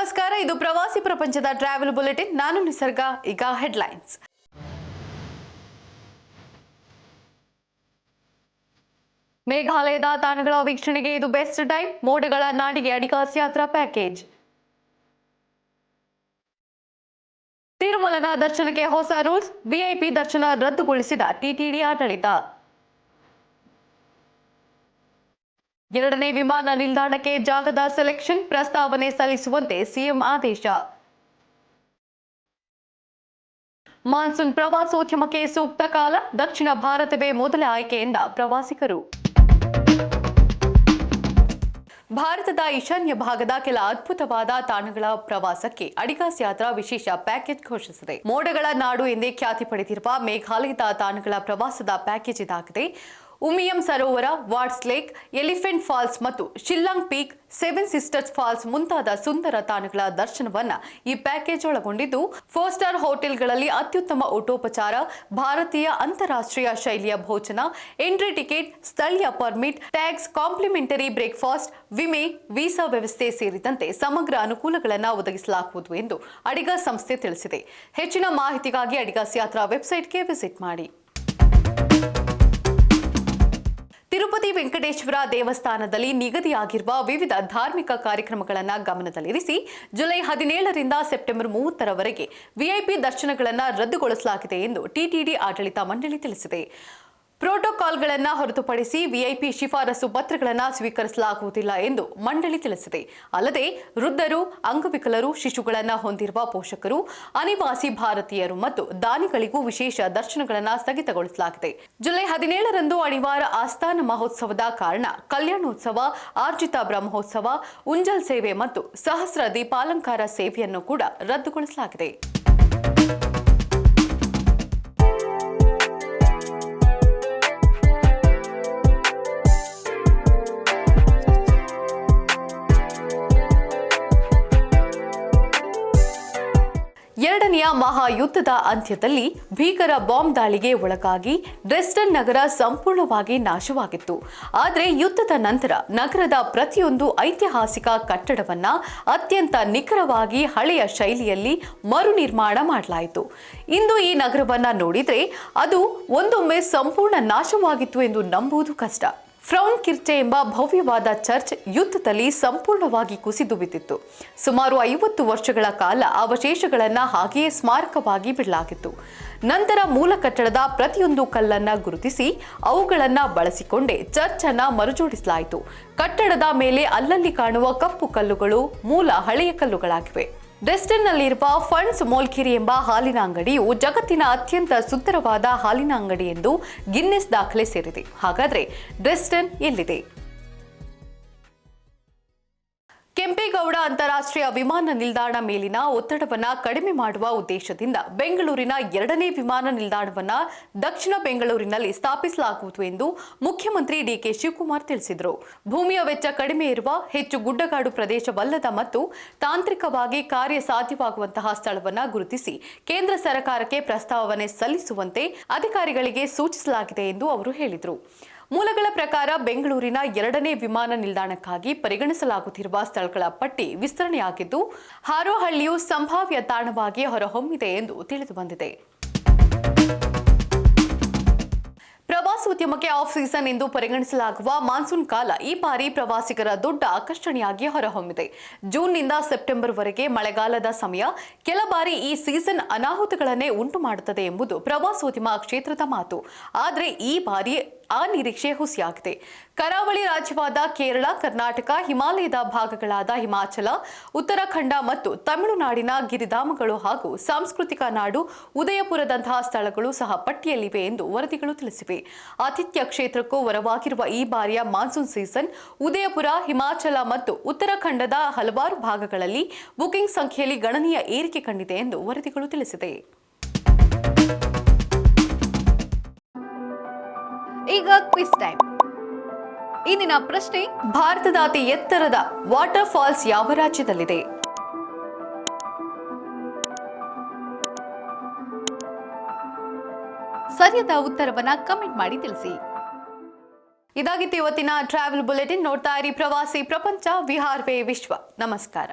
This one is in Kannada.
ನಮಸ್ಕಾರ, ಇದು ಪ್ರವಾಸಿ ಪ್ರಪಂಚದ ಟ್ರಾವೆಲ್ ಬುಲೆಟಿನ್. ನಾನು ನಿಸರ್ಗ. ಈಗ ಹೆಡ್ಲೈನ್ಸ್. ಮೇಘಾಲಯದ ತಾಣಗಳ ವೀಕ್ಷಣೆಗೆ ಇದು ಬೆಸ್ಟ್ ಟೈಮ್. ಮೋಡಗಳ ನಾಡಿಗೆ ಅಡಿಕಾಸ್ ಯಾತ್ರಾ ಪ್ಯಾಕೇಜ್. ತಿರುಮಲನ ದರ್ಶನಕ್ಕೆ ಹೊಸ ರೂಲ್ಸ್. ವಿಐಪಿ ದರ್ಶನ ರದ್ದುಗೊಳಿಸಿದ ಟಿಟಿಡಿ ಆಡಳಿತ. ಎರಡನೇ ವಿಮಾನ ನಿಲ್ದಾಣಕ್ಕೆ ಜಾಗದ ಸೆಲೆಕ್ಷನ್ ಪ್ರಸ್ತಾವನೆ ಸಲ್ಲಿಸುವಂತೆ ಸಿಎಂ ಆದೇಶ. ಮಾನ್ಸೂನ್ ಪ್ರವಾಸೋದ್ಯಮಕ್ಕೆ ಸೂಕ್ತ ಕಾಲ. ದಕ್ಷಿಣ ಭಾರತವೇ ಮೊದಲ ಆಯ್ಕೆಯಿಂದ ಪ್ರವಾಸಿಗರು. ಭಾರತದ ಈಶಾನ್ಯ ಭಾಗದ ಕೆಲ ಅದ್ಭುತವಾದ ತಾಣಗಳ ಪ್ರವಾಸಕ್ಕೆ ಅಡಿಕಾಸ್ ಯಾತ್ರಾ ವಿಶೇಷ ಪ್ಯಾಕೇಜ್ ಘೋಷಿಸಿದೆ. ಮೋಡಗಳ ನಾಡು ಎಂದೇ ಖ್ಯಾತಿ ಪಡೆದಿರುವ ಮೇಘಾಲಯದ ತಾಣಗಳ ಪ್ರವಾಸದ ಪ್ಯಾಕೇಜ್ ಇದಾಗಿದೆ. ಉಮಿಯಂ ಸರೋವರ, ವಾಟ್ಸ್ ಲೇಕ್, ಎಲಿಫೆಂಟ್ ಫಾಲ್ಸ್ ಮತ್ತು Shillong peak, seven sisters falls ಮುಂತಾದ ಸುಂದರ ತಾಣಗಳ ದರ್ಶನವನ್ನ ಈ ಪ್ಯಾಕೇಜ್ ಒಳಗೊಂಡಿದ್ದು, 4 ಸ್ಟಾರ್ ಹೋಟೆಲ್ಗಳಲ್ಲಿ ಅತ್ಯುತ್ತಮ ಊಟೋಪಚಾರ, ಭಾರತೀಯ ಅಂತಾರಾಷ್ಟ್ರೀಯ ಶೈಲಿಯ ಭೋಜನ, ಎಂಟ್ರಿ ಟಿಕೆಟ್, ಸ್ಥಳೀಯ ಪರ್ಮಿಟ್, ಟ್ಯಾಕ್ಸ್, ಕಾಂಪ್ಲಿಮೆಂಟರಿ ಬ್ರೇಕ್ಫಾಸ್ಟ್, ವಿಮೆ, ವೀಸಾ ವ್ಯವಸ್ಥೆ ಸೇರಿದಂತೆ ಸಮಗ್ರ ಅನುಕೂಲಗಳನ್ನು ಒದಗಿಸಲಾಗುವುದು ಎಂದು ಅಡಿಗಾಸ್ ಸಂಸ್ಥೆ ತಿಳಿಸಿದೆ. ಹೆಚ್ಚಿನ ಮಾಹಿತಿಗಾಗಿ ಅಡಿಗಾಸ್ ಯಾತ್ರಾ ವೆಬ್ಸೈಟ್ಗೆ ವಿಸಿಟ್ ಮಾಡಿ. ತಿರುಪತಿ ವೆಂಕಟೇಶ್ವರ ದೇವಸ್ಥಾನದಲ್ಲಿ ನಿಗದಿಯಾಗಿರುವ ವಿವಿಧ ಧಾರ್ಮಿಕ ಕಾರ್ಯಕ್ರಮಗಳನ್ನು ಗಮನದಲ್ಲಿರಿಸಿ ಜುಲೈ 17ರಿಂದ ಸೆಪ್ಟೆಂಬರ್ 30ರವರೆಗೆ ವಿಐಪಿ ದರ್ಶನಗಳನ್ನು ರದ್ದುಗೊಳಿಸಲಾಗಿದೆ ಎಂದು ಟಿಟಿಡಿ ಆಡಳಿತ ಮಂಡಳಿ ತಿಳಿಸಿದೆ. ಪ್ರೋಟೋಕಾಲ್ಗಳನ್ನು ಹೊರತುಪಡಿಸಿ ವಿಐಪಿ ಶಿಫಾರಸು ಪತ್ರಗಳನ್ನು ಸ್ವೀಕರಿಸಲಾಗುವುದಿಲ್ಲ ಎಂದು ಮಂಡಳಿ ತಿಳಿಸಿದೆ. ಅಲ್ಲದೆ ವೃದ್ಧರು, ಅಂಗವಿಕಲರು, ಶಿಶುಗಳನ್ನು ಹೊಂದಿರುವ ಪೋಷಕರು, ಅನಿವಾಸಿ ಭಾರತೀಯರು ಮತ್ತು ದಾನಿಗಳಿಗೂ ವಿಶೇಷ ದರ್ಶನಗಳನ್ನು ಸ್ಥಗಿತಗೊಳಿಸಲಾಗಿದೆ. ಜುಲೈ 17ರಂದು ಅಣಿವಾರ ಆಸ್ಥಾನ ಮಹೋತ್ಸವದ ಕಾರಣ ಕಲ್ಯಾಣೋತ್ಸವ, ಆರ್ಜಿತ ಬ್ರಹ್ಮೋತ್ಸವ, ಉಂಜಲ್ ಸೇವೆ ಮತ್ತು ಸಹಸ್ರ ದೀಪಾಲಂಕಾರ ಸೇವೆಯನ್ನು ಕೂಡ ರದ್ದುಗೊಳಿಸಲಾಗಿದೆ. ಎರಡನೆಯ ಮಹಾಯುದ್ಧದ ಅಂತ್ಯದಲ್ಲಿ ಭೀಕರ ಬಾಂಬ್ ದಾಳಿಗೆ ಒಳಗಾಗಿ ಡ್ರೆಸ್ಡನ್ ನಗರ ಸಂಪೂರ್ಣವಾಗಿ ನಾಶವಾಗಿತ್ತು. ಆದರೆ ಯುದ್ಧದ ನಂತರ ನಗರದ ಪ್ರತಿಯೊಂದು ಐತಿಹಾಸಿಕ ಕಟ್ಟಡವನ್ನ ಅತ್ಯಂತ ನಿಖರವಾಗಿ ಹಳೆಯ ಶೈಲಿಯಲ್ಲಿ ಮರು ನಿರ್ಮಾಣ ಮಾಡಲಾಯಿತು. ಇಂದು ಈ ನಗರವನ್ನ ನೋಡಿದ್ರೆ ಅದು ಒಂದೊಮ್ಮೆ ಸಂಪೂರ್ಣ ನಾಶವಾಗಿತ್ತು ಎಂದು ನಂಬುವುದು ಕಷ್ಟ. ಫ್ರೌನ್ ಕಿರ್ಚೆ ಎಂಬ ಭವ್ಯವಾದ ಚರ್ಚ್ ಯುದ್ಧದಲ್ಲಿ ಸಂಪೂರ್ಣವಾಗಿ ಕುಸಿದು ಬಿದ್ದಿತ್ತು. ಸುಮಾರು 50 ವರ್ಷಗಳ ಕಾಲ ಅವಶೇಷಗಳನ್ನು ಹಾಗೆಯೇ ಸ್ಮಾರಕವಾಗಿ ಬಿಡಲಾಗಿತ್ತು. ನಂತರ ಮೂಲ ಕಟ್ಟಡದ ಪ್ರತಿಯೊಂದು ಕಲ್ಲನ್ನು ಗುರುತಿಸಿ ಅವುಗಳನ್ನು ಬಳಸಿಕೊಂಡೇ ಚರ್ಚ್ ಅನ್ನು ಮರುಜೋಡಿಸಲಾಯಿತು. ಕಟ್ಟಡದ ಮೇಲೆ ಅಲ್ಲಲ್ಲಿ ಕಾಣುವ ಕಪ್ಪು ಕಲ್ಲುಗಳು ಮೂಲ ಹಳೆಯ ಕಲ್ಲುಗಳಾಗಿವೆ. ಡ್ರೆಸ್ಡನ್ನಲ್ಲಿರುವ ಫಂಡ್ಸ್ ಮೋಲ್ಕಿರಿ ಎಂಬ ಹಾಲಿನ ಅಂಗಡಿಯು ಜಗತ್ತಿನ ಅತ್ಯಂತ ಸುಂದರವಾದ ಹಾಲಿನ ಅಂಗಡಿ ಎಂದು ಗಿನ್ನೆಸ್ ದಾಖಲೆ ಸೇರಿದೆ. ಹಾಗಾದ್ರೆ ಡ್ರೆಸ್ಡನ್ ಎಲ್ಲಿದೆ? ಕೆಂಪೇಗೌಡ ಅಂತಾರಾಷ್ಟ್ರೀಯ ವಿಮಾನ ನಿಲ್ದಾಣ ಮೇಲಿನ ಒತ್ತಡವನ್ನು ಕಡಿಮೆ ಮಾಡುವ ಉದ್ದೇಶದಿಂದ ಬೆಂಗಳೂರಿನ 2ನೇ ವಿಮಾನ ನಿಲ್ದಾಣವನ್ನು ದಕ್ಷಿಣ ಬೆಂಗಳೂರಿನಲ್ಲಿ ಸ್ಥಾಪಿಸಲಾಗುವುದು ಎಂದು ಮುಖ್ಯಮಂತ್ರಿ ಡಿಕೆ ಶಿವಕುಮಾರ್ ತಿಳಿಸಿದರು. ಭೂಮಿಯ ವೆಚ್ಚ ಕಡಿಮೆ ಇರುವ, ಹೆಚ್ಚು ಗುಡ್ಡಗಾಡು ಪ್ರದೇಶವಲ್ಲದ ಮತ್ತು ತಾಂತ್ರಿಕವಾಗಿ ಕಾರ್ಯ ಸಾಧ್ಯವಾಗುವಂತಹ ಸ್ಥಳವನ್ನು ಗುರುತಿಸಿ ಕೇಂದ್ರ ಸರ್ಕಾರಕ್ಕೆ ಪ್ರಸ್ತಾವನೆ ಸಲ್ಲಿಸುವಂತೆ ಅಧಿಕಾರಿಗಳಿಗೆ ಸೂಚಿಸಲಾಗಿದೆ ಎಂದು ಅವರು ಹೇಳಿದರು. ಮೂಲಗಳ ಪ್ರಕಾರ ಬೆಂಗಳೂರಿನ 2ನೇ ವಿಮಾನ ನಿಲ್ದಾಣಕ್ಕಾಗಿ ಪರಿಗಣಿಸಲಾಗುತ್ತಿರುವ ಸ್ಥಳಗಳ ಪಟ್ಟಿ ವಿಸ್ತರಣೆಯಾಗಿದ್ದು, ಹಾರೋಹಳ್ಳಿಯು ಸಂಭಾವ್ಯ ತಾಣವಾಗಿ ಹೊರಹೊಮ್ಮಿದೆ ಎಂದು ತಿಳಿದುಬಂದಿದೆ. ಪ್ರವಾಸೋದ್ಯಮಕ್ಕೆ ಆಫ್ ಸೀಸನ್ ಎಂದು ಪರಿಗಣಿಸಲಾಗುವ ಮಾನ್ಸೂನ್ ಕಾಲ ಈ ಬಾರಿ ಪ್ರವಾಸಿಗರ ದೊಡ್ಡ ಆಕರ್ಷಣೆಯಾಗಿ ಹೊರಹೊಮ್ಮಿದೆ. ಜೂನ್ನಿಂದ ಸೆಪ್ಟೆಂಬರ್ವರೆಗೆ ಮಳೆಗಾಲದ ಸಮಯ. ಕೆಲ ಬಾರಿ ಈ ಸೀಸನ್ ಅನಾಹುತಗಳನ್ನೇ ಉಂಟು ಮಾಡುತ್ತದೆ ಎಂಬುದು ಪ್ರವಾಸೋದ್ಯಮ ಕ್ಷೇತ್ರದ ಮಾತು. ಆದರೆ ಈ ಬಾರಿ ಆ ನಿರೀಕ್ಷೆ ಹುಸಿಯಾಗಿದೆ. ಕರಾವಳಿ ರಾಜ್ಯವಾದ ಕೇರಳ, ಕರ್ನಾಟಕ, ಹಿಮಾಲಯದ ಭಾಗಗಳಾದ ಹಿಮಾಚಲ, ಉತ್ತರಾಖಂಡ ಮತ್ತು ತಮಿಳುನಾಡಿನ ಗಿರಿಧಾಮಗಳು ಹಾಗೂ ಸಾಂಸ್ಕೃತಿಕ ನಾಡು ಉದಯಪುರದಂತಹ ಸ್ಥಳಗಳು ಸಹ ಪಟ್ಟಿಯಲ್ಲಿವೆ ಎಂದು ವರದಿಗಳು ತಿಳಿಸಿವೆ. ಆತಿಥ್ಯ ಕ್ಷೇತ್ರಕ್ಕೂ ವರವಾಗಿರುವ ಈ ಬಾರಿಯ ಮಾನ್ಸೂನ್ ಸೀಸನ್ ಉದಯಪುರ, ಹಿಮಾಚಲ ಮತ್ತು ಉತ್ತರಾಖಂಡದ ಹಲವಾರು ಭಾಗಗಳಲ್ಲಿ ಬುಕಿಂಗ್ ಸಂಖ್ಯೆಯಲ್ಲಿ ಗಣನೀಯ ಏರಿಕೆ ಕಂಡಿದೆ ಎಂದು ವರದಿಗಳು ತಿಳಿಸಿದೆ. ಈಗ ಕ್ವಿಜ್ ಟೈಮ್. ಇಂದಿನ ಪ್ರಶ್ನೆ: ಭಾರತದ ಅತಿ ಎತ್ತರದ ವಾಟರ್ ಫಾಲ್ಸ್ ಯಾವ ರಾಜ್ಯದಲ್ಲಿದೆ? ಸರಿಯಾದ ಉತ್ತರವನ್ನ ಕಮೆಂಟ್ ಮಾಡಿ ತಿಳಿಸಿ. ಇದಾಗಿತ್ತು ಇವತ್ತಿನ ಟ್ರಾವೆಲ್ ಬುಲೆಟಿನ್. ನೋಡ್ತಾ ಇರಿ ಪ್ರವಾಸಿ ಪ್ರಪಂಚ. ವಿಹಾರವೇ ವಿಶ್ವ. ನಮಸ್ಕಾರ.